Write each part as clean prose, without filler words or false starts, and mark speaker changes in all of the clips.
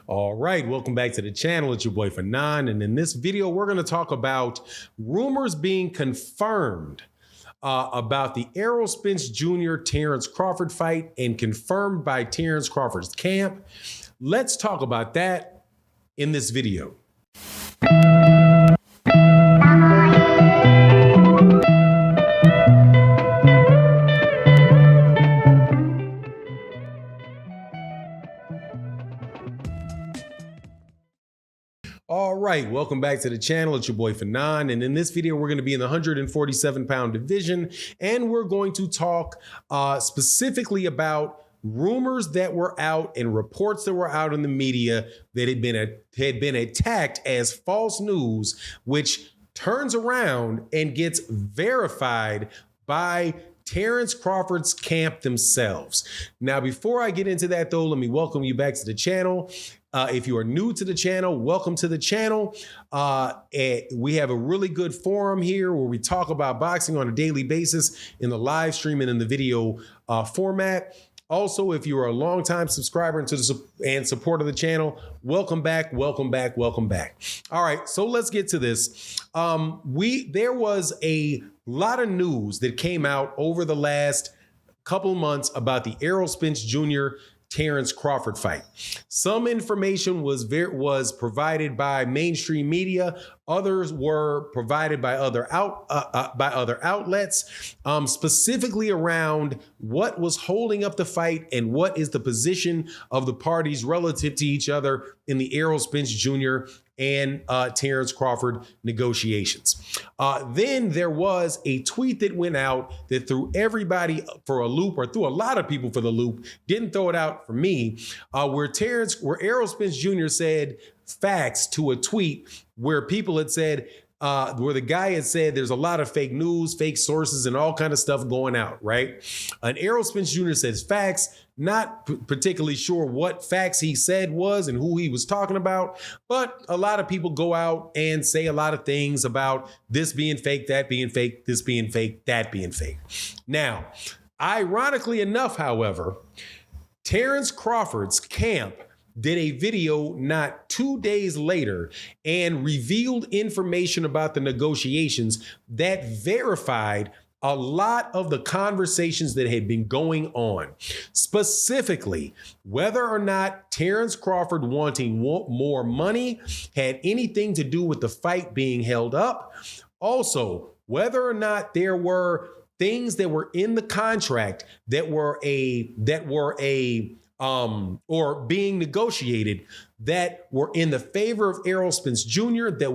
Speaker 1: All right, welcome back to the channel. It's your boy Fanon, and in this video, we're going to talk about rumors being confirmed about the Errol Spence Jr. Terence Crawford fight and confirmed by Terence Crawford's camp. Let's talk about that in this video. All right, welcome back to the channel. It's your boy Fanon, and in this video, we're going to be in the 147-pound division, and we're going to talk specifically about rumors that were out and reports that were out in the media that had been attacked as false news, which turns around and gets verified by Terence Crawford's camp themselves. Now, before I get into that, though, let me welcome you back to the channel. If you are new to the channel, welcome to the channel. We have a really good forum here where we talk about boxing on a daily basis in the live stream and in the video format. Also, if you are a longtime subscriber and supporter of the channel, welcome back, welcome back, welcome back. All right, so let's get to this. There was a lot of news that came out over the last couple months about the Errol Spence Jr. Terence Crawford fight. Some information was provided by mainstream media. Others were provided by other outlets, specifically around what was holding up the fight and what is the position of the parties relative to each other in the Errol Spence Jr. and Terence Crawford negotiations. Then there was a tweet that went out that threw everybody for a loop, or threw a lot of people for the loop. Didn't throw it out for me, where Errol Spence Jr. said facts to a tweet where people had said, where the guy had said there's a lot of fake news, fake sources, and all kind of stuff going out, right? And Errol Spence Jr. says facts, not particularly sure what facts he said was and who he was talking about, but a lot of people go out and say a lot of things about this being fake, that being fake, this being fake, that being fake. Now, ironically enough, however, Terence Crawford's camp did a video not 2 days later and revealed information about the negotiations that verified a lot of the conversations that had been going on. Specifically, whether or not Terence Crawford wanting more money had anything to do with the fight being held up. Also, whether or not there were things that were in the contract that were or being negotiated that were in the favor of Errol Spence Jr. that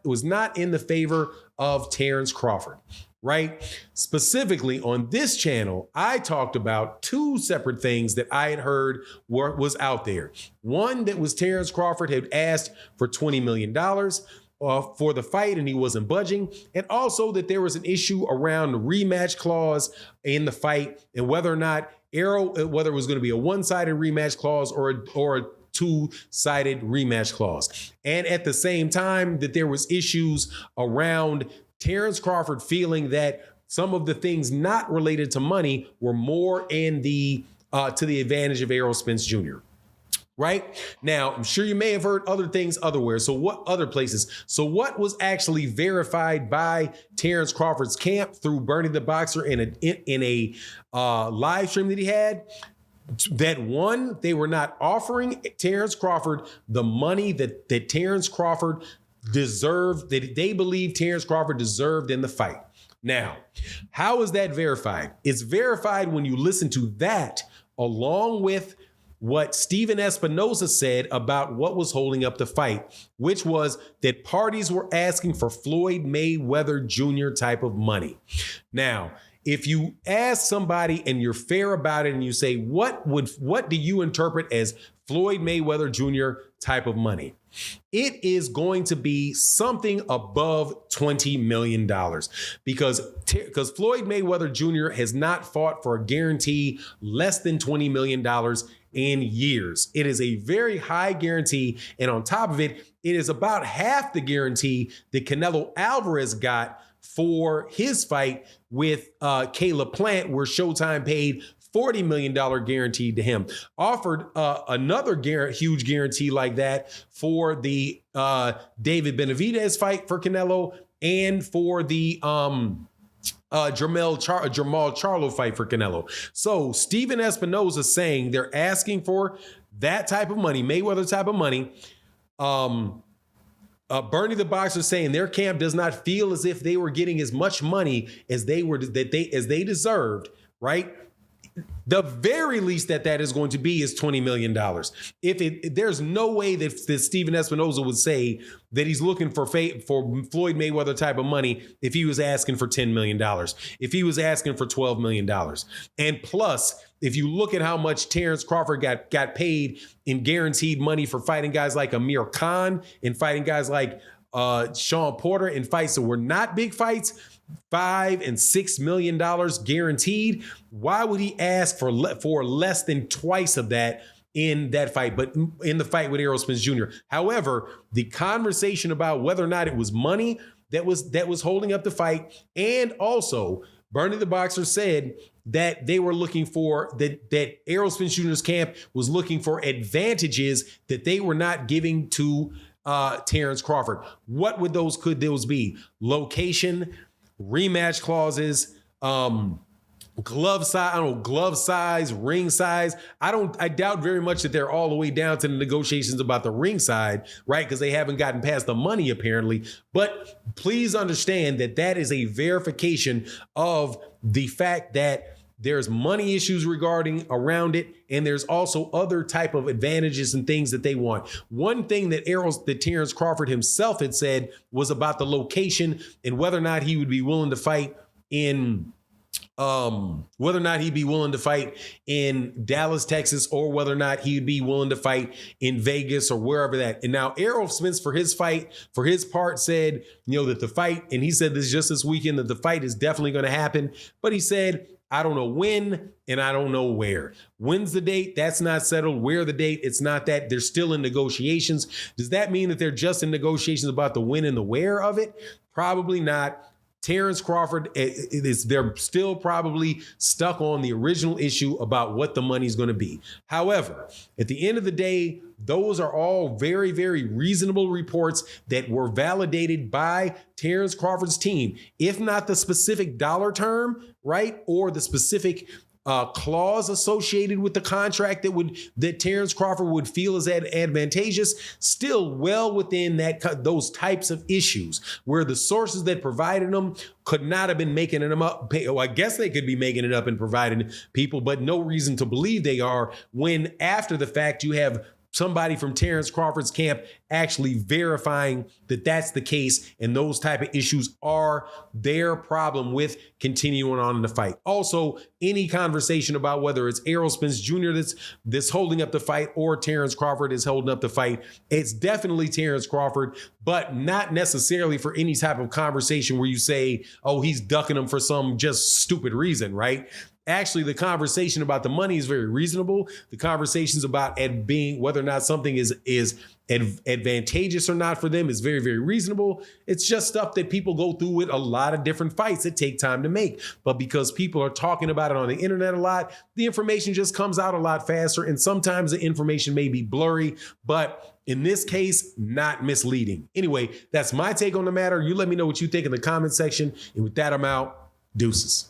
Speaker 1: was not in the favor of Terence Crawford, right? Specifically on this channel, I talked about two separate things that I had heard was out there. One, that was Terence Crawford had asked for $20 million for the fight and he wasn't budging. And also that there was an issue around the rematch clause in the fight and whether or not whether it was going to be a one-sided rematch clause or a two-sided rematch clause. And at the same time that there was issues around Terence Crawford feeling that some of the things not related to money were more in the to the advantage of Errol Spence Jr. Right? Now, I'm sure you may have heard other things otherwhere. So what other places? So what was actually verified by Terence Crawford's camp through Bernie the Boxer in a live stream that he had? That one, they were not offering Terence Crawford the money that Terence Crawford deserved, that they believe Terence Crawford deserved in the fight. Now, how is that verified? It's verified when you listen to that along with what Stephen Espinoza said about what was holding up the fight, which was that parties were asking for Floyd Mayweather Jr. type of money. Now, if you ask somebody and you're fair about it and you say, what do you interpret as Floyd Mayweather Jr. type of money? It is going to be something above $20 million because Floyd Mayweather Jr. has not fought for a guarantee less than $20 million in years. It is a very high guarantee. And on top of it, it is about half the guarantee that Canelo Alvarez got for his fight with Caleb Plant, where Showtime paid $40 million guaranteed to him. Offered another huge guarantee like that for the David Benavidez fight for Canelo and for the Jamal Charlo fight for Canelo. So Stephen Espinoza saying they're asking for that type of money, Mayweather type of money. Bernie the Boxer saying their camp does not feel as if they were getting as much money as they deserved, right? The very least that is going to be is $20 million. There's no way that Stephen Espinoza would say that he's looking for Floyd Mayweather type of money if he was asking for $10 million, if he was asking for $12 million. And plus, if you look at how much Terence Crawford got paid in guaranteed money for fighting guys like Amir Khan and fighting guys like Sean Porter in fights that were not big fights, $5 and $6 million guaranteed. Why would he ask for less than twice of that in that fight, but in the fight with Errol Spence Jr.? However, the conversation about whether or not it was money that was holding up the fight, and also Bernie the Boxer said that they were looking for that Errol Spence Jr.'s camp was looking for advantages that they were not giving to Terence Crawford. What could those be? Location, rematch clauses, glove size, ring size. I doubt very much that they're all the way down to the negotiations about the ring side, right? Because they haven't gotten past the money apparently. But please understand that is a verification of the fact that there's money issues around it, and there's also other type of advantages and things that they want. One thing that Terence Crawford himself had said was about the location and whether or not he would be willing to fight in Dallas, Texas, or whether or not he'd be willing to fight in Vegas or wherever that. And now Errol Spence, for his part, said, that the fight, and he said this just this weekend, that the fight is definitely going to happen. But he said, I don't know when and I don't know where. When's the date? That's not settled. Where the date? It's not that. They're still in negotiations. Does that mean that they're just in negotiations about the when and the where of it? Probably not. Terence Crawford, they're still probably stuck on the original issue about what the money's going to be. However, at the end of the day, those are all very, very reasonable reports that were validated by Terence Crawford's team. If not the specific dollar term, right, or the specific clause associated with the contract that Terence Crawford would feel is advantageous, still well within those types of issues where the sources that provided them could not have been making them up. I guess they could be making it up and providing people, but no reason to believe they are, when after the fact you have somebody from Terence Crawford's camp actually verifying that that's the case, and those type of issues are their problem with continuing on in the fight. Also, any conversation about whether it's Errol Spence Jr. that's holding up the fight or Terence Crawford is holding up the fight, it's definitely Terence Crawford, but not necessarily for any type of conversation where you say, oh, he's ducking him for some just stupid reason, right? Actually, the conversation about the money is very reasonable. The conversations about it being whether or not something is advantageous or not for them is very, very reasonable. It's just stuff that people go through with a lot of different fights that take time to make. But because people are talking about it on the internet a lot, the information just comes out a lot faster. And sometimes the information may be blurry, but in this case, not misleading. Anyway, that's my take on the matter. You let me know what you think in the comment section. And with that, I'm out. Deuces.